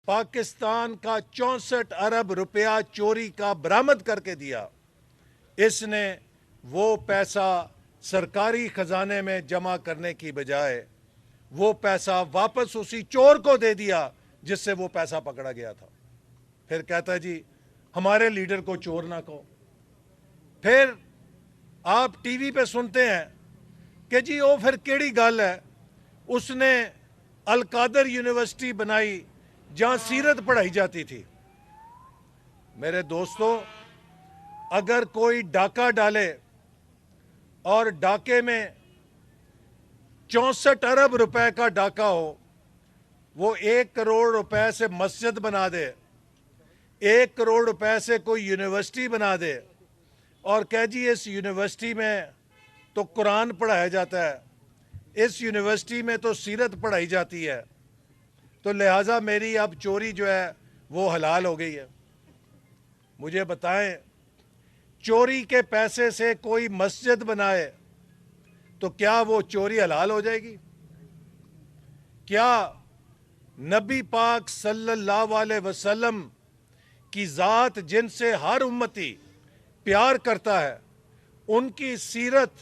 पाकिस्तान का 64 अरब रुपया चोरी का बरामद करके दिया। इसने वो पैसा सरकारी खजाने में जमा करने की बजाय वो पैसा वापस उसी चोर को दे दिया जिससे वो पैसा पकड़ा गया था। फिर कहता है जी हमारे लीडर को चोर ना कहो। फिर आप टीवी पे सुनते हैं कि जी वो फिर केड़ी गल है, उसने अलकादर यूनिवर्सिटी बनाई जहां सीरत पढ़ाई जाती थी। मेरे दोस्तों, अगर कोई डाका डाले और डाके में 64 अरब रुपए का डाका हो, वो 1 करोड़ रुपए से मस्जिद बना दे, 1 करोड़ रुपए से कोई यूनिवर्सिटी बना दे और कह जी इस यूनिवर्सिटी में तो कुरान पढ़ाया जाता है, इस यूनिवर्सिटी में तो सीरत पढ़ाई जाती है, तो लिहाजा मेरी अब चोरी जो है वो हलाल हो गई है। मुझे बताएं, चोरी के पैसे से कोई मस्जिद बनाए तो क्या वो चोरी हलाल हो जाएगी? क्या नबी पाक सल्लल्लाहु अलैहि वसल्लम की ज़ात जिनसे हर उम्मती प्यार करता है, उनकी सीरत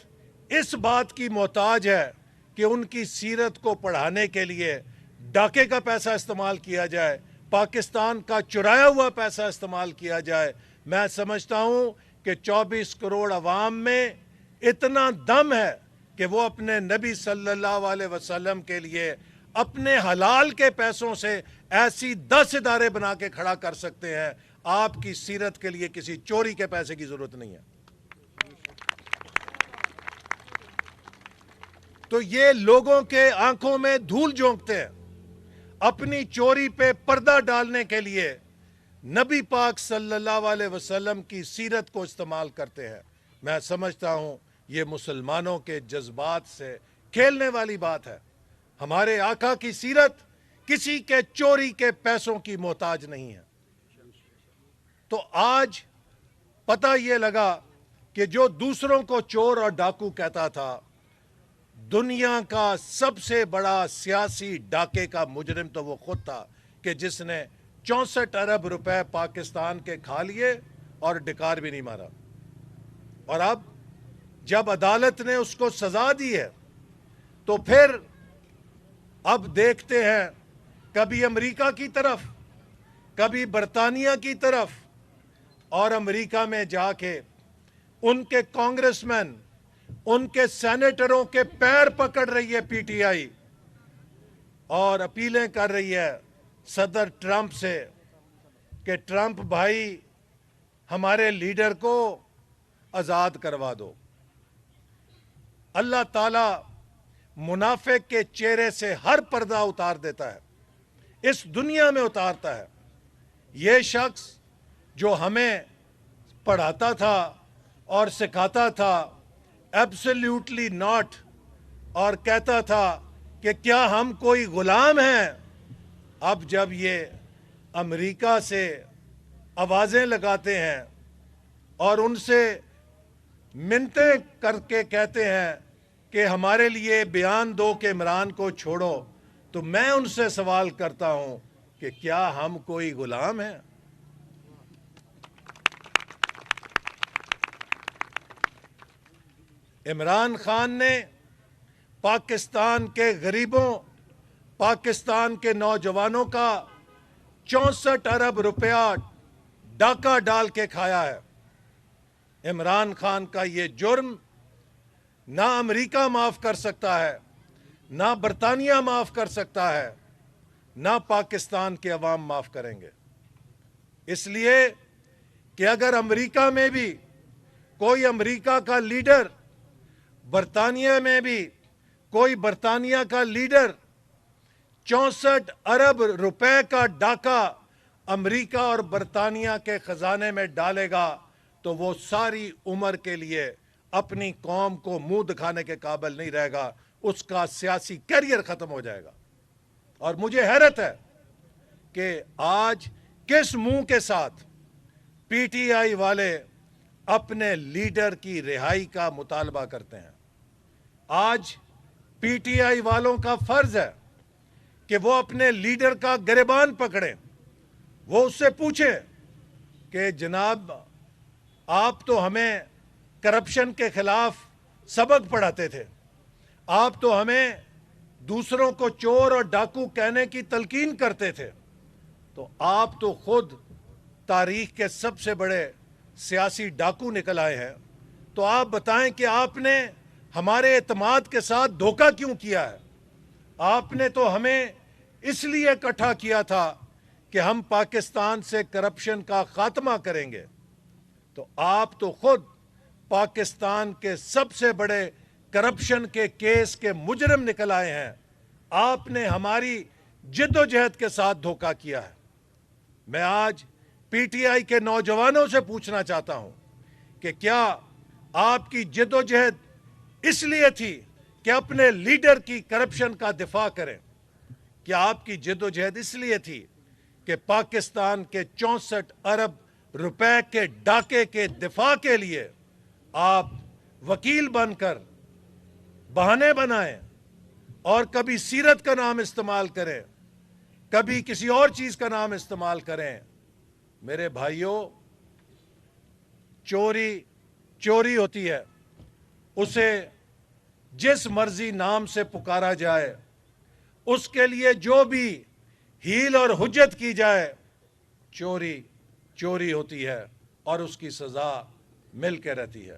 इस बात की मोहताज है कि उनकी सीरत को पढ़ाने के लिए डाके का पैसा इस्तेमाल किया जाए, पाकिस्तान का चुराया हुआ पैसा इस्तेमाल किया जाए? मैं समझता हूं कि 24 करोड़ अवाम में इतना दम है कि वो अपने नबी सल्लल्लाहु अलैहि वसल्लम के लिए अपने हलाल के पैसों से ऐसी 10 इदारे बना के खड़ा कर सकते हैं। आपकी सीरत के लिए किसी चोरी के पैसे की जरूरत नहीं है। तो ये लोगों के आंखों में धूल झोंकते हैं, अपनी चोरी पे पर्दा डालने के लिए नबी पाक सल्लल्लाहु अलैहि वसल्लम की सीरत को इस्तेमाल करते हैं। मैं समझता हूं ये मुसलमानों के जज्बात से खेलने वाली बात है। हमारे आका की सीरत किसी के चोरी के पैसों की मोहताज नहीं है। तो आज पता ये लगा कि जो दूसरों को चोर और डाकू कहता था, दुनिया का सबसे बड़ा सियासी डाके का मुजरिम तो वो खुद था कि जिसने 64 अरब रुपए पाकिस्तान के खा लिए और डिकार भी नहीं मारा। और अब जब अदालत ने उसको सजा दी है तो फिर अब देखते हैं कभी अमेरिका की तरफ, कभी बरतानिया की तरफ, और अमेरिका में जाके उनके कांग्रेसमैन, उनके सेनेटरों के पैर पकड़ रही है पीटीआई और अपीलें कर रही है सदर ट्रंप से कि ट्रंप भाई हमारे लीडर को आज़ाद करवा दो। अल्लाह ताला मुनाफिक के चेहरे से हर पर्दा उतार देता है, इस दुनिया में उतारता है। ये शख्स जो हमें पढ़ाता था और सिखाता था एब्सोल्युटली नॉट, और कहता था कि क्या हम कोई गुलाम हैं, अब जब ये अमेरिका से आवाज़ें लगाते हैं और उनसे मिन्नतें करके कहते हैं कि हमारे लिए बयान दो कि इमरान को छोड़ो, तो मैं उनसे सवाल करता हूं कि क्या हम कोई गुलाम हैं? इमरान खान ने पाकिस्तान के गरीबों, पाकिस्तान के नौजवानों का 64 अरब रुपया डाका डाल के खाया है। इमरान खान का ये जुर्म ना अमेरिका माफ कर सकता है, ना बरतानिया माफ कर सकता है, ना पाकिस्तान के अवाम माफ करेंगे। इसलिए कि अगर अमेरिका में भी कोई अमेरिका का लीडर, बरतानिया में भी कोई बरतानिया का लीडर 64 अरब रुपए का डाका अमेरिका और बरतानिया के खजाने में डालेगा तो वो सारी उम्र के लिए अपनी कौम को मुंह दिखाने के काबिल नहीं रहेगा, उसका सियासी करियर खत्म हो जाएगा। और मुझे हैरत है कि आज किस मुंह के साथ पीटीआई वाले अपने लीडर की रिहाई का मुतालबा करते हैं। आज पीटीआई वालों का फर्ज है कि वो अपने लीडर का गिरबान पकड़ें وہ اس سے پوچھے کہ جناب آپ تو ہمیں کرپشن کے خلاف سبق پڑھاتے تھے، آپ تو ہمیں دوسروں کو چور اور ڈاکو کہنے کی تلقین کرتے تھے، تو آپ تو خود تاریخ کے سب سے بڑے سیاسی ڈاکو نکل آئے ہیں، تو آپ بتائیں کہ آپ نے ہمارے اعتماد کے ساتھ دھوکہ کیوں کیا ہے؟ آپ نے تو ہمیں اس لیے اکٹھا کیا تھا کہ ہم پاکستان سے کرپشن کا خاتمہ کریں گے، تو آپ تو خود پاکستان کے سب سے بڑے کرپشن کے کیس کے مجرم نکل آئے ہیں، آپ نے ہماری جد و جہد کے ساتھ دھوکہ کیا ہے۔ میں آج پی ٹی آئی کے نوجوانوں سے پوچھنا چاہتا ہوں کہ کیا آپ کی جد و جہد اس لیے تھی کہ اپنے لیڈر کی کرپشن کا دفاع کریں؟ کیا آپ کی جد و جہد اس لیے تھی کہ پاکستان کے 64 ارب روپے کے ڈاکے کے دفاع کے لیے آپ وکیل بن کر بہانے بنائیں اور کبھی سیرت کا نام استعمال کریں، کبھی کسی اور چیز کا نام استعمال کریں؟ میرے بھائیوں، چوری ہوتی ہے، اسے جس مرضی نام سے پکارا جائے، اس کے لیے جو بھی ہیل اور حجت کی جائے، چوری ہوتی ہے اور اس کی سزا مل کے رہتی ہے۔